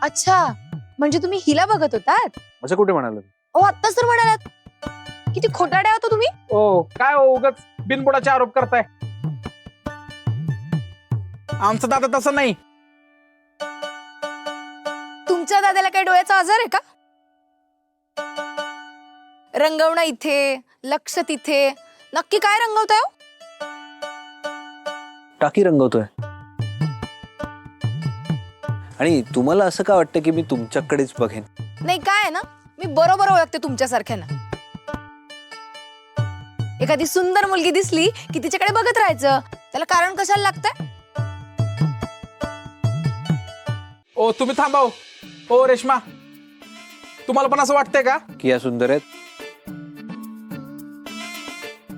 अच्छा, म्हणजे तुम्ही हिला बघत होतात? असं कुठे म्हणाल? ओ आत्ताच तर म्हणालात. किती खोटाड्या होता तुम्ही. ओ काय हो उगाच बिनबुडाचे आरोप करताय. आमचा दादा तसं नाही. तुमच्या दादाला काय डोळ्याचा आजार आहे का? रंगवणं इथे, लक्ष तिथे, नक्की काय रंगवताय हो? टाकी रंगवतोय. आणि तुम्हाला असं का वाटतं की मी तुमच्याकडेच बघेन? नाही काय आहे ना, मी बरोबर ओळखते तुमच्यासारख्यांना. एखादी सुंदर मुलगी दिसली की तिच्याकडे बघत राहायचं. त्याला कारण कशाला लागतंय? ओ तुम्ही थांबाव. ओ रेश्मा, तुम्हाला पण असं वाटतंय का की या सुंदर आहेत?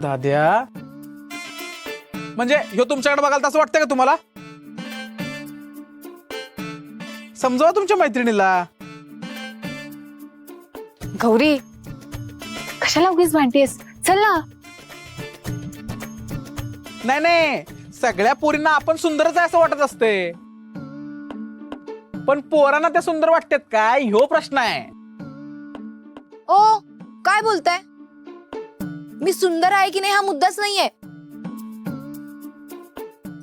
दाद्या, म्हणजे ह्यो तुमच्याकडे बघाल तसं वाटतंय का तुम्हाला? समजावा तुमच्या मैत्रिणीला. गौरी, कशाला उगीच भांडतेस? चल ना. नाही नाही, सगळ्या पोरींना आपण सुंदरच आहे असं वाटत असते, पण पोरांना त्या सुंदर वाटतात काय ह्यो प्रश्न आहे. ओ काय बोलताय? मी सुंदर आहे की नाही हा मुद्दाच नाहीये.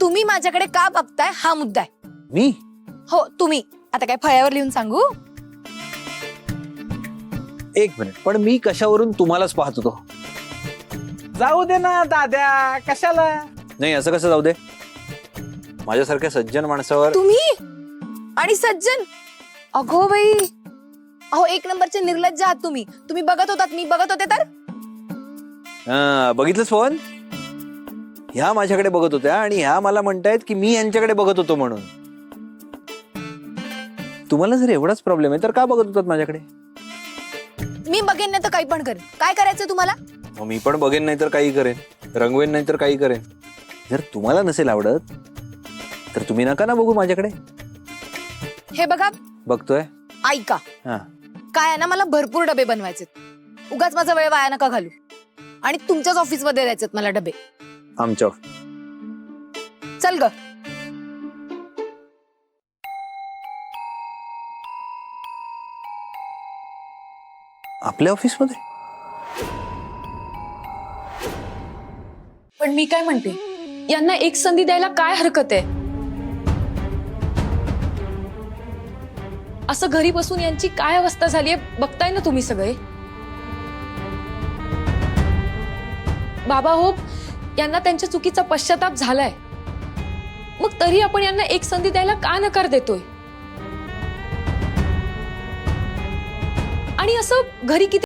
तुम्ही माझ्याकडे का बघताय हा मुद्दा आहे. मी? हो तुम्ही. आता काय फळ्यावर लिहून सांगू? एक मिनिट, पण मी कशावरून तुम्हालाच पाहत होतो? जाऊ दे ना दाद्या, कशाला? नाही, असं कसं जाऊ दे? माझ्यासारख्या सज्जन माणसावर तुम्ही आणि सज्जन? अगो बाई, अहो एक नंबरचे निर्लज्ज आहात तुम्ही. तुम्ही बघत होतात, मी बघत होते तर. बघितलंस फोन? ह्या माझ्याकडे बघत होत्या आणि ह्या मला म्हणतायत की मी यांच्याकडे बघत होतो म्हणून. तुम्हाला जर एवढाच प्रॉब्लेम आहे तर का बघत होतात माझ्याकडे? मी बघेन नाही तर काही पण करेन. काय करायचं तुम्हाला? मग मी पण बघेन नाही तर काही करेन, रंगवेन नाही तर काही करेन. जर तुम्हाला नसेल आवडत तर तुम्ही नका ना बघू माझ्याकडे. हे बघा, बघतोय. ऐका. हा, काय आहे ना, मला भरपूर डबे बनवायचे. उगाच माझा वेळ वाया नका घालू. आणि तुमच्याच ऑफिस मध्ये द्यायचे मला डबे. आमच्या चल ग. आपल्या ऑफिसमध्ये? पण मी काय म्हणते, यांना एक संधी द्यायला काय हरकत आहे? असं घरी बसून यांची काय अवस्था झालीये बघताय ना तुम्ही सगळे. बाबा हो, यांना त्यांच्या चुकीचा पश्चाताप झालाय, मग तरी आपण यांना एक संधी द्यायला का नकार देतोय? आणि असं घरी किती